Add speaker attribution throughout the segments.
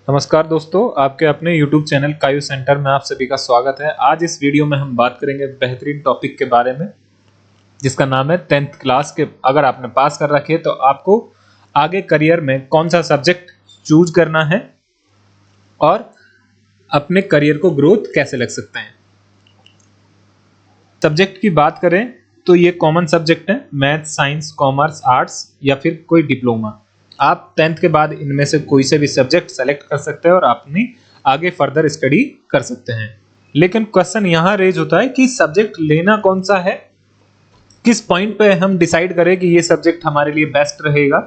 Speaker 1: नमस्कार दोस्तों, आपके अपने YouTube चैनल कायू सेंटर में आप सभी का स्वागत है। आज इस वीडियो में हम बात करेंगे बेहतरीन टॉपिक के बारे में जिसका नाम है 10th क्लास के अगर आपने पास कर रखी है तो आपको आगे करियर में कौन सा सब्जेक्ट चूज करना है और अपने करियर को ग्रोथ कैसे लग सकते हैं। सब्जेक्ट की बात करें तो ये कॉमन सब्जेक्ट है, मैथ, साइंस, कॉमर्स, आर्ट्स या फिर कोई डिप्लोमा। आप 10th के बाद इनमें से कोई से भी सब्जेक्ट सेलेक्ट कर सकते हैं और अपनी आगे फर्दर स्टडी कर सकते हैं। लेकिन क्वेश्चन यहाँ रेज होता है कि सब्जेक्ट लेना कौन सा है, किस पॉइंट पे हम डिसाइड करें कि ये सब्जेक्ट हमारे लिए बेस्ट रहेगा।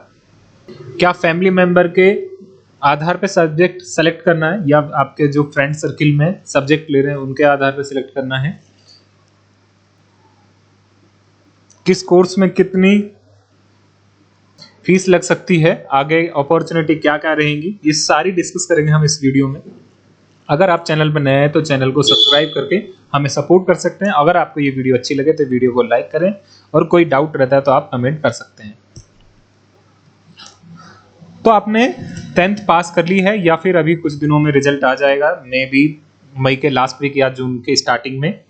Speaker 1: क्या फैमिली मेंबर के आधार पे सब्जेक्ट सेलेक्ट करना है या आपके जो फ्रेंड सर्किल में सब्जेक्ट ले रहे हैं उनके आधार पे सिलेक्ट करना है। किस कोर्स में कितनी फीस लग सकती है, आगे अपॉर्चुनिटी क्या क्या रहेंगी, ये सारी डिस्कस करेंगे हम इस वीडियो में। अगर आप चैनल पर नए हैं तो चैनल को सब्सक्राइब करके हमें सपोर्ट कर सकते हैं। अगर आपको ये वीडियो अच्छी लगे तो वीडियो को लाइक करें और कोई डाउट रहता है तो आप कमेंट कर सकते हैं। तो आपने 10th पास कर ली है या फिर अभी कुछ दिनों में रिजल्ट आ जाएगा, मे बी मई के लास्ट वीक या जून के स्टार्टिंग में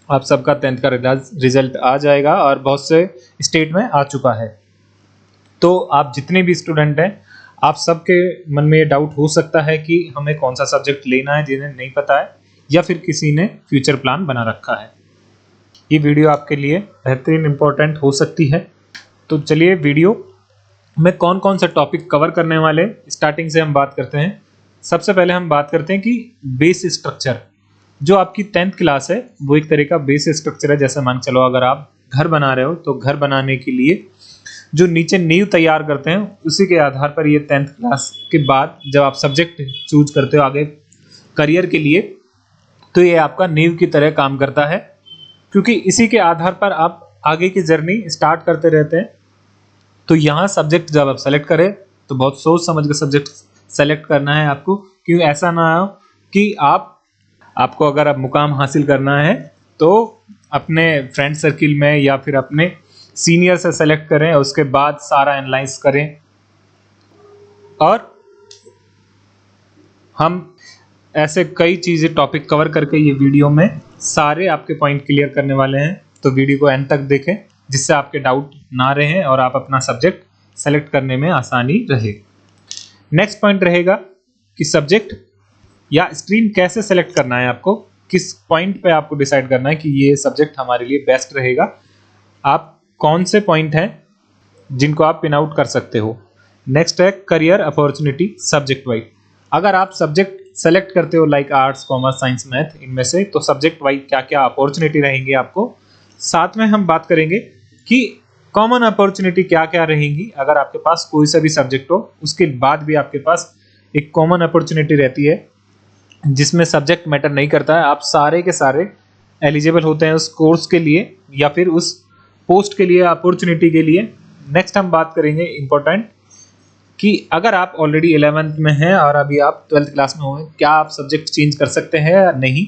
Speaker 1: आप सबका 10th का रिजल्ट आ जाएगा और बहुत से स्टेट में आ चुका है। तो आप जितने भी स्टूडेंट हैं आप सबके मन में ये डाउट हो सकता है कि हमें कौन सा सब्जेक्ट लेना है जिन्हें नहीं पता है या फिर किसी ने फ्यूचर प्लान बना रखा है। ये वीडियो आपके लिए बेहतरीन इंपॉर्टेंट हो सकती है। तो चलिए वीडियो में कौन कौन सा टॉपिक कवर करने वाले स्टार्टिंग से हम बात करते हैं। सबसे पहले हम बात करते हैं कि बेस स्ट्रक्चर। जो आपकी 10th क्लास है वो एक तरह का बेस स्ट्रक्चर है। जैसे मान चलो अगर आप घर बना रहे हो तो घर बनाने के लिए जो नीचे नींव तैयार करते हैं उसी के आधार पर ये 10th क्लास के बाद जब आप सब्जेक्ट चूज करते हो आगे करियर के लिए तो ये आपका नींव की तरह काम करता है, क्योंकि इसी के आधार पर आप आगे की जर्नी स्टार्ट करते रहते हैं। तो यहाँ सब्जेक्ट जब आप सेलेक्ट करें तो बहुत सोच समझ के सब्जेक्ट सेलेक्ट करना है आपको, क्योंकि ऐसा ना हो कि आपको अगर आप मुकाम हासिल करना है तो अपने फ्रेंड सर्किल में या फिर अपने सीनियर से सेलेक्ट करें, उसके बाद सारा एनालाइज करें। और हम ऐसे कई चीज़ें टॉपिक कवर करके ये वीडियो में सारे आपके पॉइंट क्लियर करने वाले हैं। तो वीडियो को एंड तक देखें जिससे आपके डाउट ना रहे और आप अपना सब्जेक्ट सेलेक्ट करने में आसानी रहे। नेक्स्ट पॉइंट रहेगा कि सब्जेक्ट या स्ट्रीम कैसे सेलेक्ट करना है, आपको किस पॉइंट पे आपको डिसाइड करना है कि ये सब्जेक्ट हमारे लिए बेस्ट रहेगा। आप कौन से पॉइंट हैं जिनको आप पिन आउट कर सकते हो। नेक्स्ट है करियर अपॉर्चुनिटी सब्जेक्ट वाइज। अगर आप सब्जेक्ट सेलेक्ट करते हो like arts, commerce, science, math, इनमें से तो सब्जेक्ट वाइज क्या क्या अपॉर्चुनिटी रहेंगी आपको। साथ में हम बात करेंगे कि कॉमन अपॉर्चुनिटी क्या क्या रहेंगी। अगर आपके पास कोई सा भी सब्जेक्ट हो उसके बाद भी आपके पास एक कॉमन अपॉर्चुनिटी रहती है जिसमें सब्जेक्ट मैटर नहीं करता है, आप सारे के सारे एलिजिबल होते हैं उस कोर्स के लिए या फिर उस पोस्ट के लिए, अपॉर्चुनिटी के लिए। नेक्स्ट हम बात करेंगे इंपॉर्टेंट कि अगर आप ऑलरेडी 11th में हैं और अभी आप 12th क्लास में हुए, क्या आप सब्जेक्ट चेंज कर सकते हैं या नहीं,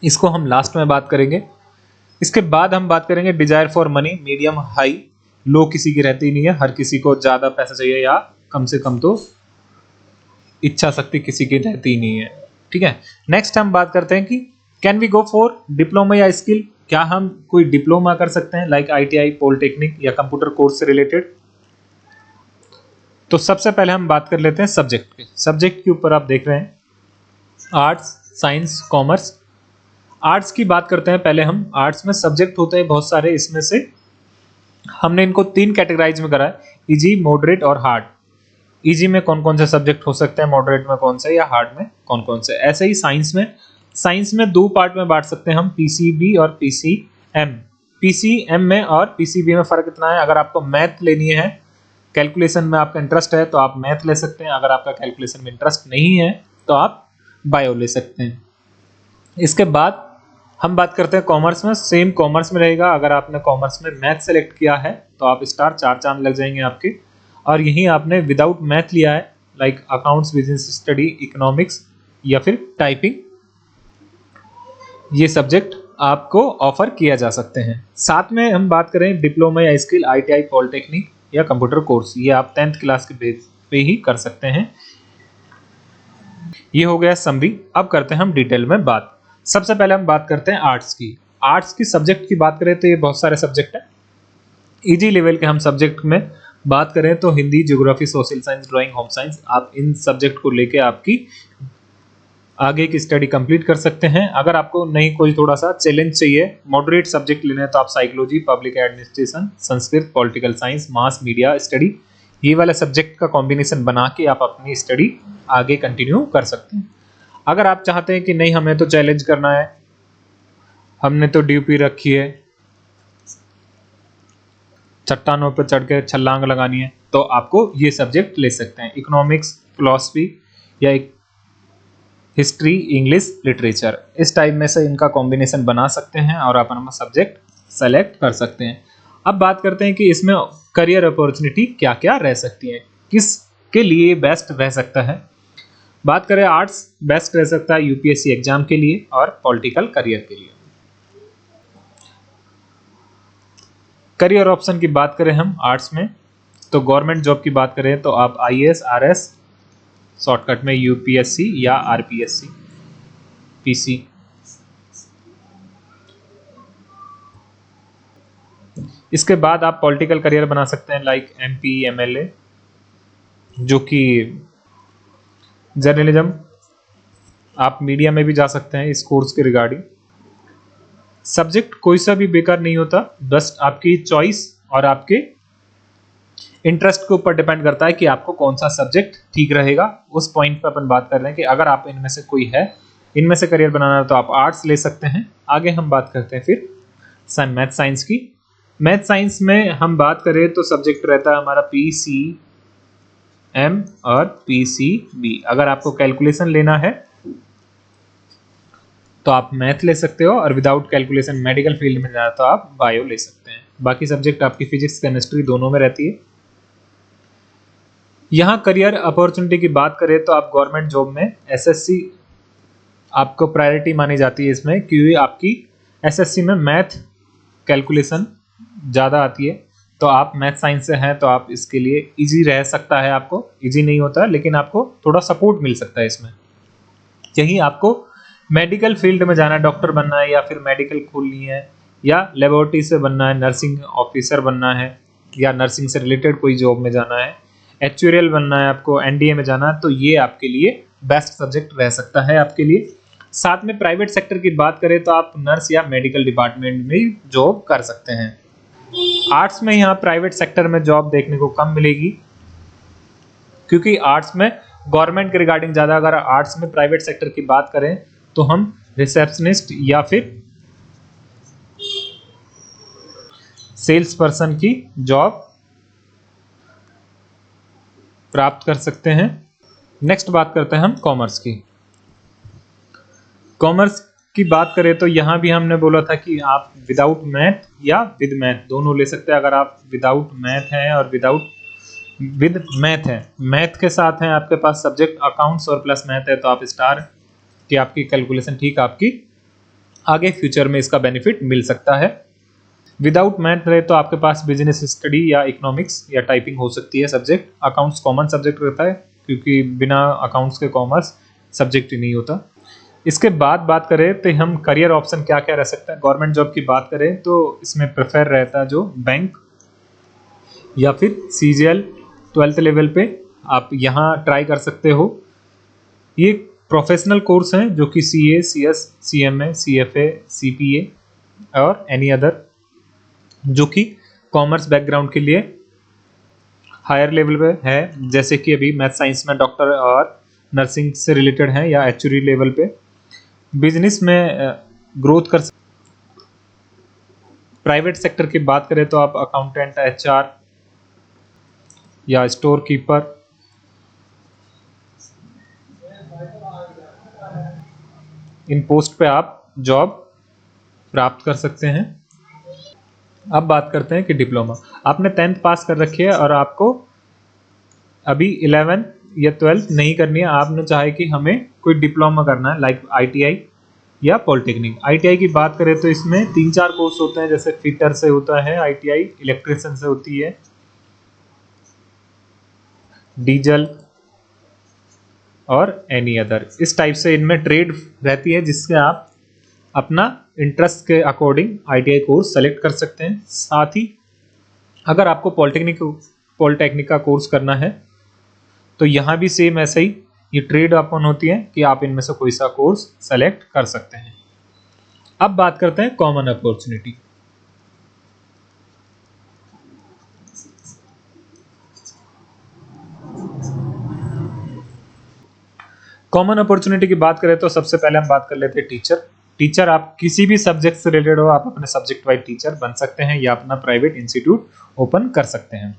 Speaker 1: इसको हम लास्ट में बात करेंगे। इसके बाद हम बात करेंगे desire for money, medium, high, low किसी की रहती नहीं है, हर किसी को ज़्यादा पैसा चाहिए या कम से कम तो इच्छा शक्ति किसी की रहती नहीं है। ठीक है। नेक्स्ट हम बात करते हैं कि can we go for diploma या स्किल, क्या हम कोई डिप्लोमा कर सकते हैं लाइक ITI, पॉलिटेक्निक या कंप्यूटर कोर्स से रिलेटेड। तो सबसे पहले हम बात कर लेते हैं सब्जेक्ट के। सब्जेक्ट के ऊपर आप देख रहे हैं आर्ट्स, साइंस, कॉमर्स। आर्ट्स की बात करते हैं पहले हम। आर्ट्स में सब्जेक्ट होते हैं बहुत सारे, इसमें से हमने इनको 3 कैटेगराइज में करा है, इजी, मॉडरेट और हार्ड। इजी में कौन कौन से सब्जेक्ट हो सकते हैं, मॉडरेट में कौन से या हार्ड में कौन कौन से। ऐसे ही साइंस में 2 पार्ट में बांट सकते हैं हम, PCB और PCM। PCM में और PCB में फ़र्क इतना है, अगर आपको मैथ लेनी है, कैलकुलेशन में आपका इंटरेस्ट है तो आप मैथ ले सकते हैं, अगर आपका कैलकुलेशन में इंटरेस्ट नहीं है तो आप बायो ले सकते हैं। इसके बाद हम बात करते हैं कॉमर्स में। सेम कॉमर्स में रहेगा, अगर आपने कॉमर्स में मैथ सेलेक्ट किया है तो आप स्टार 4 चांद लग जाएंगे आपके। और यहीं आपने विदाउट मैथ लिया है like accounts, business study, economics या फिर टाइपिंग, ये सब्जेक्ट आपको ऑफर किया जा सकते हैं। साथ में हम बात करें डिप्लोमा या स्किल, ITI, पॉलिटेक्निक या कंप्यूटर कोर्स, ये आप 10th क्लास के बेस पे ही कर सकते हैं। ये हो गया समरी। अब करते हैं हम डिटेल में बात। सबसे पहले हम बात करते हैं आर्ट्स की। आर्ट्स की सब्जेक्ट की बात करें तो ये बहुत सारे सब्जेक्ट हैं। इजी लेवल के हम सब्जेक्ट में बात करें तो Hindi, geography, social science, drawing, home science, आप इन सब्जेक्ट को लेके आपकी आगे की स्टडी कंप्लीट कर सकते हैं। अगर आपको नहीं कोई थोड़ा सा चैलेंज चाहिए, मॉडरेट सब्जेक्ट लेना है, तो आप psychology, public administration, Sanskrit, political science, mass media study, ये वाला सब्जेक्ट का कॉम्बिनेशन बना के आप अपनी स्टडी आगे कंटिन्यू कर सकते हैं। अगर आप चाहते हैं कि नहीं हमें तो चैलेंज करना है, हमने तो ड्यूपी रखी है, चट्टानों पर चढ़ के छलांग लगानी है, तो आपको ये सब्जेक्ट ले सकते हैं। इकोनॉमिक्स, फिलॉसफी या हिस्ट्री, इंग्लिश, लिटरेचर, इस टाइप में से इनका कॉम्बिनेशन बना सकते हैं और आप अपना सब्जेक्ट सेलेक्ट कर सकते हैं। अब बात करते हैं कि इसमें करियर अपॉर्चुनिटी क्या क्या रह सकती है, किसके लिए बेस्ट रह सकता है। बात करें आर्ट्स, बेस्ट रह सकता है यूपीएससी एग्जाम के लिए और पॉलिटिकल करियर के लिए। करियर ऑप्शन की बात करें हम आर्ट्स में, तो गवर्नमेंट जॉब की बात करें तो आप आईएएस, आरएस, शॉर्टकट में यूपीएससी या आरपीएससी, पीसी। इसके बाद आप पॉलिटिकल करियर बना सकते हैं लाइक एमपी, एमएलए, जो कि जर्नलिज्म, आप मीडिया में भी जा सकते हैं इस कोर्स के रिगार्डिंग। सब्जेक्ट कोई सा भी बेकार नहीं होता, बस आपकी चॉइस और आपके इंटरेस्ट के ऊपर डिपेंड करता है कि आपको कौन सा सब्जेक्ट ठीक रहेगा। उस पॉइंट पर अपन बात कर रहे हैं कि अगर आप इनमें से कोई है, इनमें से करियर बनाना है, तो आप आर्ट्स ले सकते हैं। आगे हम बात करते हैं फिर मैथ साइंस की। मैथ साइंस में हम बात करें तो सब्जेक्ट रहता है हमारा पीसीएम और पीसीबी। अगर आपको कैलकुलेशन लेना है तो आप मैथ ले सकते हो, और विदाउट कैलकुलेशन मेडिकल फील्ड में जाना तो आप बायो ले सकते हैं। बाकी सब्जेक्ट आपकी फिजिक्स, केमिस्ट्री दोनों में रहती है। यहाँ करियर अपॉर्चुनिटी की बात करें तो आप गवर्नमेंट जॉब में एसएससी आपको प्रायोरिटी मानी जाती है इसमें, क्योंकि आपकी एसएससी में मैथ कैलकुलेशन ज़्यादा आती है। तो आप मैथ साइंस से हैं तो आप इसके लिए इजी रह सकता है। आपको इजी नहीं होता, लेकिन आपको थोड़ा सपोर्ट मिल सकता है इसमें। यही आपको मेडिकल फील्ड में जाना है, डॉक्टर बनना है, या फिर मेडिकल खोलनी है, या लेबोरेटरी से बनना है, नर्सिंग ऑफिसर बनना है, या नर्सिंग से रिलेटेड कोई जॉब में जाना है, एक्चुअरियल बनना है, आपको एनडीए में जाना है, तो ये आपके लिए बेस्ट सब्जेक्ट रह सकता है आपके लिए। साथ में प्राइवेट सेक्टर की बात करें तो आप नर्स या मेडिकल डिपार्टमेंट में जॉब कर सकते हैं। आर्ट्स में यहाँ प्राइवेट सेक्टर में जॉब देखने को कम मिलेगी, क्योंकि आर्ट्स में गवर्नमेंट के रिगार्डिंग ज़्यादा। अगर आर्ट्स में प्राइवेट सेक्टर की बात करें तो हम रिसेप्शनिस्ट या फिर सेल्स पर्सन की जॉब प्राप्त कर सकते हैं। नेक्स्ट बात करते हैं हम कॉमर्स की। कॉमर्स की बात करें तो यहाँ भी हमने बोला था कि आप विदाउट मैथ या विद मैथ दोनों ले सकते हैं। अगर आप विदाउट मैथ हैं और विद मैथ है, मैथ के साथ हैं आपके पास सब्जेक्ट अकाउंट्स और प्लस मैथ है, तो आप स्टार की आपकी कैलकुलेशन ठीक, आपकी आगे फ्यूचर में इसका बेनिफिट मिल सकता है। विदाउट मैथ रहे तो आपके पास बिजनेस स्टडी या इकोनॉमिक्स या टाइपिंग हो सकती है सब्जेक्ट। अकाउंट्स कॉमन सब्जेक्ट रहता है, क्योंकि बिना अकाउंट्स के कॉमर्स सब्जेक्ट ही नहीं होता। इसके बाद बात करें तो हम करियर ऑप्शन क्या क्या रह सकता है। गवर्नमेंट जॉब की बात करें तो इसमें प्रेफर रहता है जो बैंक या फिर सीजीएल 12th लेवल पे आप यहाँ ट्राई कर सकते हो। ये प्रोफेशनल कोर्स हैं जो कि CA, CS, CMA, CFA, CPA और एनी अदर, जो कि कॉमर्स बैकग्राउंड के लिए हायर लेवल पे है। जैसे कि अभी मैथ साइंस में डॉक्टर और नर्सिंग से रिलेटेड है, या एचयूरी लेवल पे बिजनेस में ग्रोथ कर। प्राइवेट सेक्टर की बात करें तो आप अकाउंटेंट, एचआर या स्टोर कीपर, इन पोस्ट पे आप जॉब प्राप्त कर सकते हैं। अब बात करते हैं कि डिप्लोमा। आपने 10th पास कर रखी है और आपको अभी 11 या 12th नहीं करनी है, आपने चाहे कि हमें कोई डिप्लोमा करना है लाइक आईटीआई या पॉलिटेक्निक। आईटीआई की बात करें तो इसमें 3-4 कोर्स होते हैं, जैसे फिटर से होता है आईटीआई, इलेक्ट्रिशियन से होती है, डीजल, और एनी अदर। इस टाइप से इनमें ट्रेड रहती है, जिससे आप अपना इंटरेस्ट के अकॉर्डिंग ITI कोर्स सेलेक्ट कर सकते हैं। साथ ही अगर आपको पॉलिटेक्निक का कोर्स करना है तो यहाँ भी सेम ऐसे ही ये ट्रेड अपन होती है कि आप इनमें से कोई सा कोर्स सेलेक्ट कर सकते हैं। अब बात करते हैं कॉमन अपॉर्चुनिटी। कॉमन अपॉर्चुनिटी की बात करें तो सबसे पहले हम बात कर लेते हैं टीचर। आप किसी भी सब्जेक्ट से रिलेटेड हो, आप अपने सब्जेक्ट वाइज टीचर बन सकते हैं या अपना प्राइवेट इंस्टीट्यूट ओपन कर सकते हैं।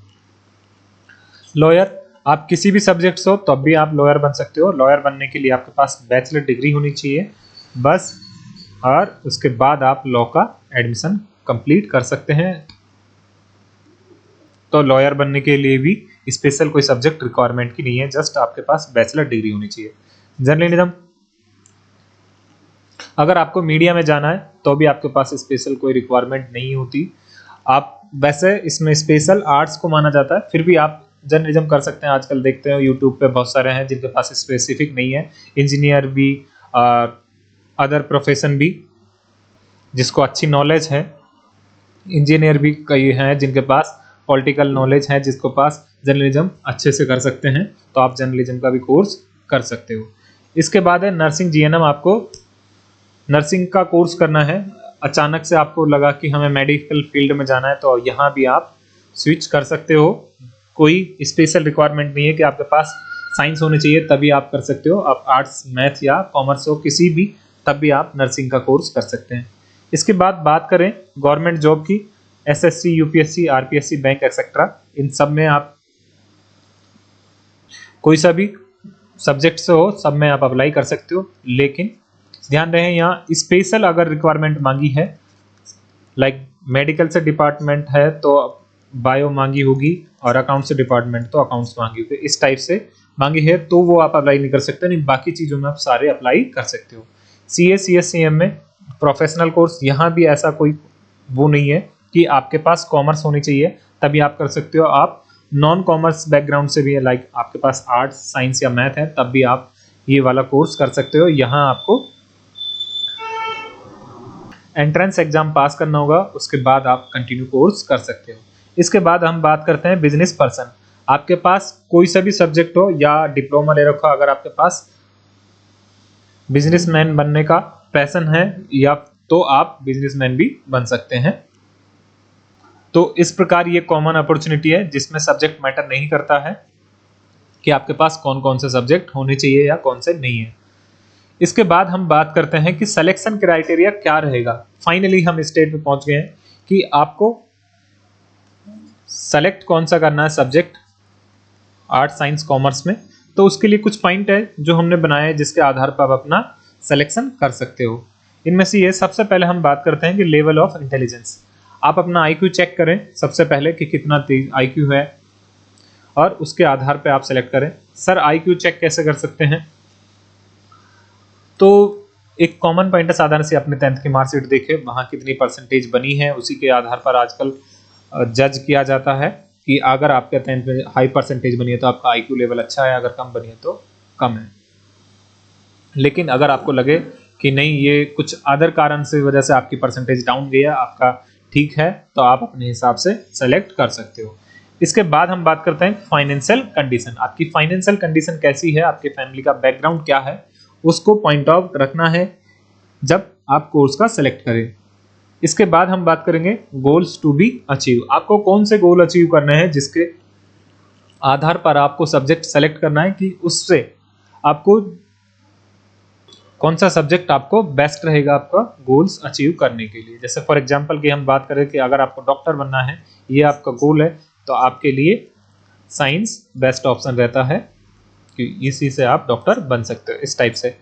Speaker 1: लॉयर, आप किसी भी सब्जेक्ट से हो तब भी आप लॉयर बन सकते हो। लॉयर बनने के लिए आपके पास बैचलर डिग्री होनी चाहिए बस, और उसके बाद आप लॉ का एडमिशन कंप्लीट कर सकते हैं। तो लॉयर बनने के लिए भी स्पेशल कोई सब्जेक्ट रिक्वायरमेंट की नहीं है, जस्ट आपके पास बैचलर डिग्री होनी चाहिए। जर्नलिज्म, अगर आपको मीडिया में जाना है तो भी आपके पास स्पेशल कोई रिक्वायरमेंट नहीं होती। आप वैसे इसमें स्पेशल आर्ट्स को माना जाता है, फिर भी आप जर्नलिज्म कर सकते हैं। आजकल देखते हो यूट्यूब पे बहुत सारे हैं जिनके पास स्पेसिफिक नहीं है। इंजीनियर भी, अदर प्रोफेशन भी जिसको अच्छी नॉलेज है, इंजीनियर भी कई हैं जिनके पास पॉलिटिकल नॉलेज है, जिसको पास जर्नलिज्म अच्छे से कर सकते हैं। तो आप जर्नलिज्म का भी कोर्स कर सकते हो। इसके बाद है नर्सिंग GNM। आपको नर्सिंग का कोर्स करना है, अचानक से आपको लगा कि हमें मेडिकल फील्ड में जाना है तो यहाँ भी आप स्विच कर सकते हो। कोई स्पेशल रिक्वायरमेंट नहीं है कि आपके पास साइंस होनी चाहिए तभी आप कर सकते हो। आप आर्ट्स, मैथ या कॉमर्स हो किसी भी, तब भी आप नर्सिंग का कोर्स कर सकते हैं। इसके बाद बात करें गवर्नमेंट जॉब की, SSC, UPSC, RPSC, bank etcetera, इन सब में आप कोई सा भी सब्जेक्ट से हो, सब में आप अप्लाई कर सकते हो। लेकिन ध्यान रहे यहाँ स्पेशल अगर रिक्वायरमेंट मांगी है, लाइक मेडिकल से डिपार्टमेंट है तो बायो मांगी होगी, और अकाउंट से डिपार्टमेंट तो अकाउंट्स मांगी होगी, इस टाइप से मांगी है तो वो आप अप्लाई नहीं कर सकते। नहीं, बाकी चीज़ों में आप सारे अप्लाई कर सकते हो। CA, CSCM में प्रोफेशनल कोर्स, यहाँ भी ऐसा कोई वो नहीं है कि आपके पास कॉमर्स होनी चाहिए तभी आप कर सकते हो। आप नॉन कॉमर्स बैकग्राउंड से भी है, लाइक आपके पास आर्ट्स, साइंस या मैथ है, तब भी आप ये वाला कोर्स कर सकते हो। यहाँ आपको एंट्रेंस एग्जाम पास करना होगा, उसके बाद आप कंटिन्यू कोर्स कर सकते हो। इसके बाद हम बात करते हैं बिजनेस पर्सन। आपके पास कोई सा भी सब्जेक्ट हो या डिप्लोमा ले रखो, अगर आपके पास बिजनेसमैन बनने का पैशन है या तो आप बिजनेसमैन भी बन सकते हैं। तो इस प्रकार ये कॉमन अपॉर्चुनिटी है जिसमें सब्जेक्ट मैटर नहीं करता है कि आपके पास कौन कौन से सब्जेक्ट होने चाहिए या कौन से नहीं है। इसके बाद हम बात करते हैं कि सिलेक्शन क्राइटेरिया क्या रहेगा। फाइनली हम स्टेज पे पहुंच गए हैं कि आपको सेलेक्ट कौन सा करना है सब्जेक्ट आर्ट, साइंस, कॉमर्स में। तो उसके लिए कुछ पॉइंट है जो हमने बनाए हैं जिसके आधार पर आप अपना सिलेक्शन कर सकते हो। इनमें से ये सबसे पहले हम बात करते हैं कि लेवल ऑफ इंटेलिजेंस। आप अपना IQ चेक करें सबसे पहले कि कितना तेज IQ है, और उसके आधार पर आप सेलेक्ट करें। सर IQ चेक कैसे कर सकते हैं? तो एक कॉमन पॉइंट है, साधारण से अपने 10th की मार्कशीट देखें, वहाँ कितनी परसेंटेज बनी है, उसी के आधार पर आजकल जज किया जाता है कि अगर आपके 10th में हाई परसेंटेज बनी है तो आपका IQ लेवल अच्छा है, अगर कम बनी है तो कम है। लेकिन अगर आपको लगे कि नहीं ये कुछ अदर कारण से वजह से आपकी परसेंटेज डाउन गई है, आपका ठीक है, तो आप अपने हिसाब से सेलेक्ट कर सकते हो। इसके बाद हम बात करते हैं फाइनेंशियल कंडीशन। आपकी फाइनेंशियल कंडीशन कैसी है, आपके फैमिली का बैकग्राउंड क्या है, उसको पॉइंट आउट रखना है जब आप कोर्स का सेलेक्ट करें। इसके बाद हम बात करेंगे गोल्स टू बी अचीव। आपको कौन से गोल अचीव करने हैं जिसके आधार पर आपको सब्जेक्ट सेलेक्ट करना है कि उससे आपको कौन सा सब्जेक्ट आपको बेस्ट रहेगा आपका गोल्स अचीव करने के लिए। जैसे फॉर एग्जांपल की हम बात करें कि अगर आपको डॉक्टर बनना है, ये आपका गोल है, तो आपके लिए साइंस बेस्ट ऑप्शन रहता है कि इसी से आप डॉक्टर बन सकते हो, इस टाइप से।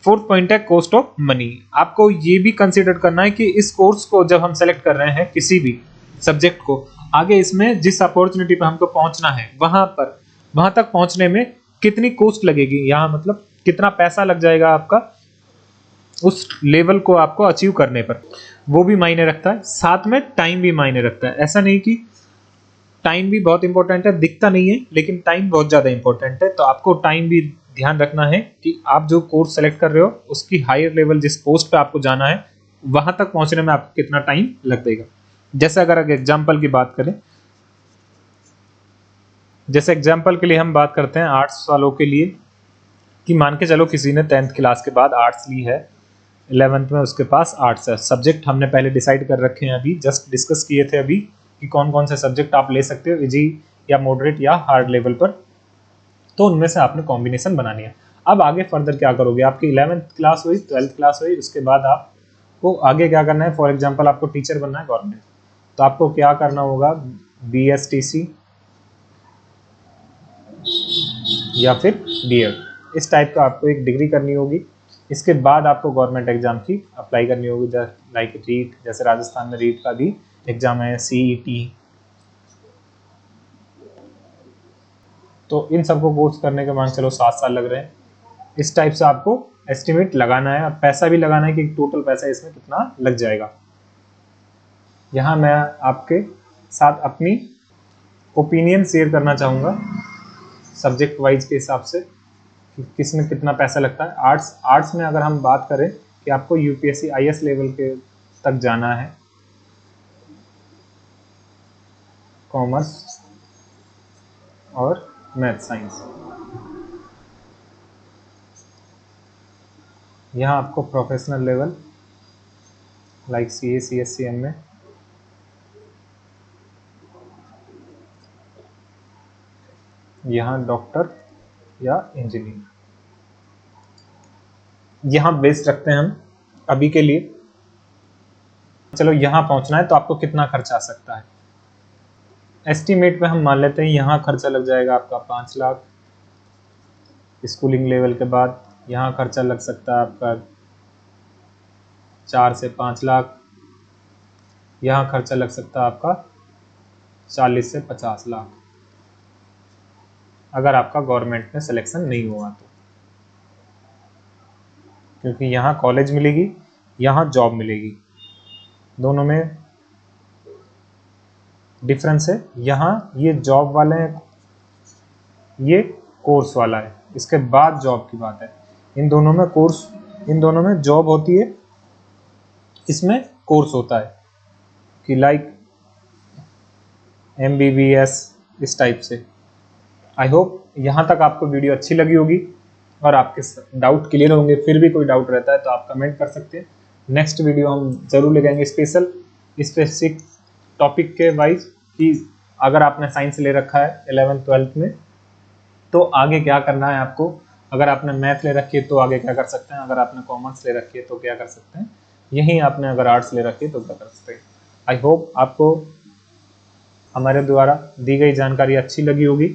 Speaker 1: फोर्थ पॉइंट है कॉस्ट ऑफ मनी। आपको ये भी कंसीडर करना है कि इस कोर्स को जब हम सेलेक्ट कर रहे हैं किसी भी सब्जेक्ट को, आगे इसमें जिस अपॉर्चुनिटी पर हमको पहुंचना है वहां तक पहुंचने में कितनी कॉस्ट लगेगी, यहाँ मतलब कितना पैसा लग जाएगा आपका उस लेवल को आपको अचीव करने पर, वो भी मायने रखता है। साथ में टाइम भी मायने रखता है। ऐसा नहीं कि टाइम भी बहुत इंपॉर्टेंट है, दिखता नहीं है लेकिन टाइम बहुत ज़्यादा इंपॉर्टेंट है। तो आपको टाइम भी ध्यान रखना है कि आप जो कोर्स सेलेक्ट कर रहे हो उसकी हायर लेवल जिस पोस्ट पे आपको जाना है वहां तक पहुंचने में आपको कितना टाइम लगेगा। जैसे अगर एग्जाम्पल की बात करें, जैसे एग्जाम्पल के लिए हम बात करते हैं आर्ट्स वालों के लिए, कि मान के चलो किसी ने 10th क्लास के बाद आर्ट्स ली है, 11th में उसके पास आर्ट्स है, सब्जेक्ट हमने पहले डिसाइड कर रखे हैं, अभी जस्ट डिस्कस किए थे अभी कि कौन कौन से सब्जेक्ट आप ले सकते हो इजी या मॉडरेट या हार्ड लेवल पर। तो उनमें से आपने कॉम्बिनेशन बनानी है। अब आगे फर्दर क्या करोगे, आपकी 11th क्लास हुई, 12th क्लास हुई, उसके बाद आपको आगे क्या करना है। फॉर एग्जाम्पल आपको टीचर बनना है गवर्नमेंट, तो आपको क्या करना होगा, BSTC या फिर BEd, इस टाइप का आपको एक डिग्री करनी होगी। इसके बाद आपको गवर्नमेंट एग्जाम की अप्लाई करनी होगी, लाइक रीट, जैसे राजस्थान में रीट का भी एग्जाम है, CET। तो इन सबको कोर्स करने के मान चलो 7 साल लग रहे हैं। इस टाइप से आपको एस्टिमेट लगाना है, पैसा भी लगाना है कि टोटल पैसा इसमें कितना लग जाएगा। यहाँ मैं आपके साथ अपनी ओपिनियन शेयर करना चाहूँगा सब्जेक्ट वाइज के हिसाब से कि किसमें कितना पैसा लगता है। आर्ट्स में अगर हम बात करें कि आपको UPSC IS लेवल के तक जाना है, कॉमर्स और मैथ साइंस, यहाँ आपको professional level like CA CSC MA, यहाँ डॉक्टर या इंजीनियर, यहाँ बेस रखते हैं हम अभी के लिए। चलो यहाँ पहुँचना है तो आपको कितना खर्चा आ सकता है, एस्टीमेट पे हम मान लेते हैं यहाँ खर्चा लग जाएगा आपका 5 लाख स्कूलिंग लेवल के बाद। यहाँ खर्चा लग सकता है आपका 4 से 5 लाख। यहाँ खर्चा लग सकता है आपका 40 से 50 लाख, अगर आपका गवर्नमेंट में सिलेक्शन नहीं हुआ तो, क्योंकि यहाँ कॉलेज मिलेगी, यहाँ जॉब मिलेगी, दोनों में डिफरेंस है। यहाँ ये जॉब वाले हैं, ये कोर्स वाला है, इसके बाद जॉब की बात है। इन दोनों में कोर्स, इन दोनों में जॉब होती है, इसमें कोर्स होता है कि लाइक MBBS इस टाइप से। आई होप यहाँ तक आपको वीडियो अच्छी लगी होगी और आपके डाउट क्लियर होंगे। फिर भी कोई डाउट रहता है तो आप कमेंट कर सकते हैं, नेक्स्ट वीडियो हम जरूर ले जाएंगे स्पेसिफिक टॉपिक के वाइज, कि अगर आपने साइंस ले रखा है 11th 12th में तो आगे क्या करना है आपको, अगर आपने मैथ ले रखी है तो आगे क्या कर सकते हैं, अगर आपने कॉमर्स ले रखी है तो क्या कर सकते हैं, यही आपने अगर आर्ट्स ले रखी है तो क्या कर सकते हैं। आई होप आपको हमारे द्वारा दी गई जानकारी अच्छी लगी होगी।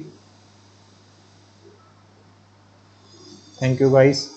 Speaker 1: Thank you guys.